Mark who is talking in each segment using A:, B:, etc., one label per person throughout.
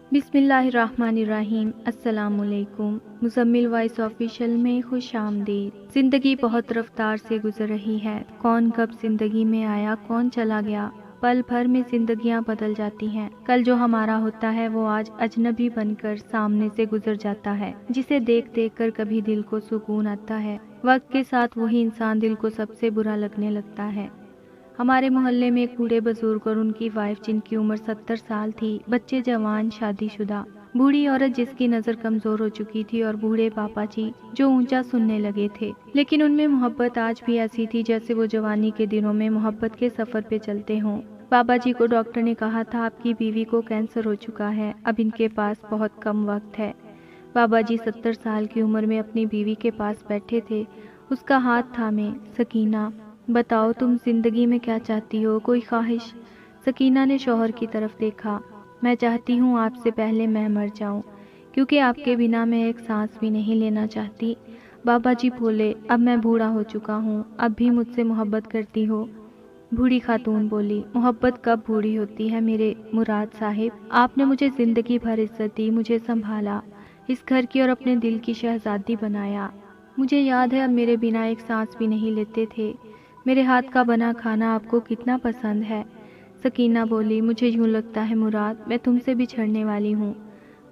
A: बिस्मिल्लाहिर्रहमानिर्रहीम। अस्सलाम वालेकुम। मुज़म्मिल वॉइस ऑफिशियल में खुश आमदीद। ज़िंदगी बहुत रफ्तार से गुजर रही है। कौन कब ज़िंदगी में आया, कौन चला गया। पल भर में ज़िंदगियां बदल जाती हैं। कल जो हमारा होता है वो आज अजनबी बनकर सामने से गुजर जाता है, जिसे देख देख कर कभी दिल को सुकून आता है, वक्त के साथ वही इंसान दिल को सबसे बुरा लगने लगता है। हमारे मोहल्ले में एक बूढ़े बुजुर्ग और उनकी वाइफ, जिनकी उम्र 70 साल थी, बच्चे जवान, शादीशुदा, बूढ़ी औरत जिसकी नज़र कमज़ोर हो चुकी थी, और बूढ़े पापा जी जो ऊंचा सुनने लगे थे, लेकिन उनमें मोहब्बत आज भी ऐसी थी जैसे वो जवानी के दिनों में मोहब्बत के सफ़र पे चलते हों। बाबा जी को डॉक्टर ने कहा था, आपकी बीवी को कैंसर हो चुका है, अब इनके पास बहुत कम वक्त है। बाबा जी 70 साल की उम्र में अपनी बीवी के पास बैठे थे, उसका हाथ थामे, सकीना बताओ तुम जिंदगी में क्या चाहती हो, कोई ख्वाहिश। सकीना ने शौहर की तरफ देखा। मैं चाहती हूँ आपसे पहले मैं मर जाऊँ, क्योंकि आपके बिना मैं एक सांस भी नहीं लेना चाहती। बाबा जी बोले, अब मैं बूढ़ा हो चुका हूँ, अब भी मुझसे मोहब्बत करती हो। बूढ़ी खातून बोली, मोहब्बत कब बूढ़ी होती है मेरे मुराद साहिब। आपने मुझे जिंदगी भर इज्जत दी, मुझे संभाला, इस घर की और अपने दिल की शहजादी बनाया। मुझे याद है अब मेरे बिना एक सांस भी नहीं लेते थे। मेरे हाथ का बना खाना आपको कितना पसंद है। सकीना बोली, मुझे यूँ लगता है मुराद मैं तुमसे बिछड़ने वाली हूँ।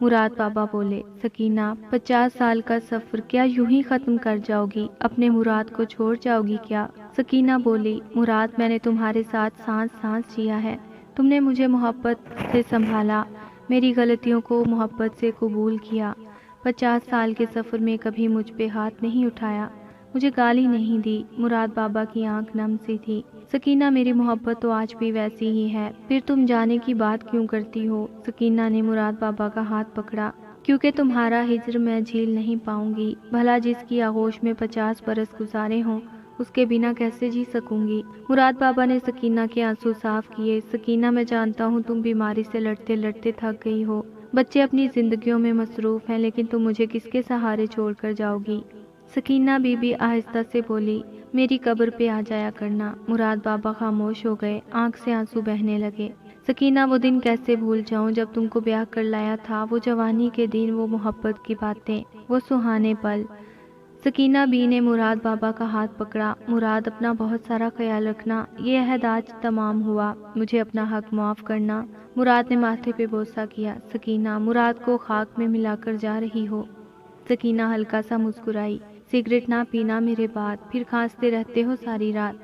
A: मुराद बाबा बोले, सकीना 50 साल का सफ़र क्या यूं ही ख़त्म कर जाओगी, अपने मुराद को छोड़ जाओगी क्या। सकीना बोली, मुराद मैंने तुम्हारे साथ सांस सांस जिया है, तुमने मुझे मोहब्बत से संभाला, मेरी गलतियों को मोहब्बत से कबूल किया। 50 साल के सफ़र में कभी मुझ पे हाथ नहीं उठाया, मुझे गाली नहीं दी। मुराद बाबा की आंख नम सी थी। सकीना मेरी मोहब्बत तो आज भी वैसी ही है, फिर तुम जाने की बात क्यों करती हो। सकीना ने मुराद बाबा का हाथ पकड़ा, क्योंकि तुम्हारा हिज्र मैं झेल नहीं पाऊंगी। भला जिसकी आगोश में 50 बरस गुजारे हों, उसके बिना कैसे जी सकूंगी। मुराद बाबा ने सकीना के आंसू साफ किए। सकीना मैं जानता हूँ तुम बीमारी से लड़ते लड़ते थक गई हो, बच्चे अपनी जिंदगियों में मसरूफ हैं, लेकिन तुम मुझे किसके सहारे छोड़कर जाओगी। सकीना बीबी आहिस्ता से बोली, मेरी कब्र पे आ जाया करना। मुराद बाबा खामोश हो गए, आंख से आंसू बहने लगे। सकीना वो दिन कैसे भूल जाऊं जब तुमको ब्याह कर लाया था, वो जवानी के दिन, वो मोहब्बत की बातें, वो सुहाने पल। सकीना बी ने मुराद बाबा का हाथ पकड़ा। मुराद अपना बहुत सारा ख्याल रखना, ये अहद आज तमाम हुआ, मुझे अपना हक माफ़ करना। मुराद ने माथे पे बोसा किया। सकीना, मुराद को खाक में मिलाकर जा रही हो। सकीना हल्का सा मुस्कुराई। सिगरेट ना पीना मेरे बाद, फिर खांसते रहते हो सारी रात।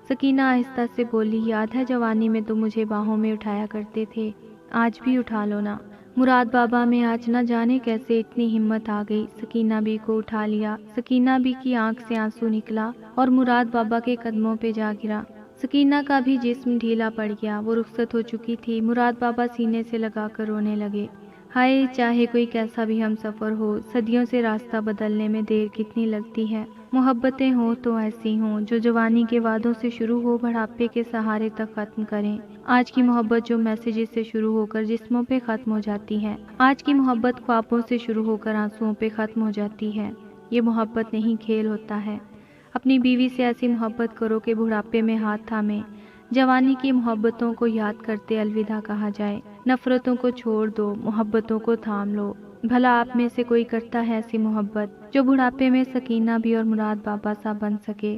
A: सकीना आहिस्ता से बोली, याद है जवानी में तुम मुझे बाहों में उठाया करते थे, आज भी उठा लो ना। मुराद बाबा में आज न जाने कैसे इतनी हिम्मत आ गई। सकीना बी को उठा लिया। सकीना बी की आंख से आंसू निकला और मुराद बाबा के कदमों पे जा गिरा। सकीना का भी जिस्म ढीला पड़ गया, वो रुखसत हो चुकी थी। मुराद बाबा सीने से लगाकर रोने लगे। हाय, चाहे कोई कैसा भी हम सफ़र हो, सदियों से रास्ता बदलने में देर कितनी लगती है। मोहब्बतें हो तो ऐसी हों जो जवानी के वादों से शुरू हो, बढ़ापे के सहारे तक ख़त्म करें। आज की मोहब्बत जो मैसेजेस से शुरू होकर जिस्मों पे ख़त्म हो जाती है, आज की मोहब्बत ख्वाबों से शुरू होकर आंसुओं पे ख़त्म हो जाती है। ये मोहब्बत नहीं, खेल होता है। अपनी बीवी से ऐसी मोहब्बत करो कि बुढ़ापे में हाथ थामे। जवानी की मोहब्बतों को याद करते अलविदा कहा जाए। नफ़रतों को छोड़ दो, मोहब्बतों को थाम लो। भला आप में से कोई करता है ऐसी मोहब्बत जो बुढ़ापे में सकीना भी और मुराद बाबा सा बन सके।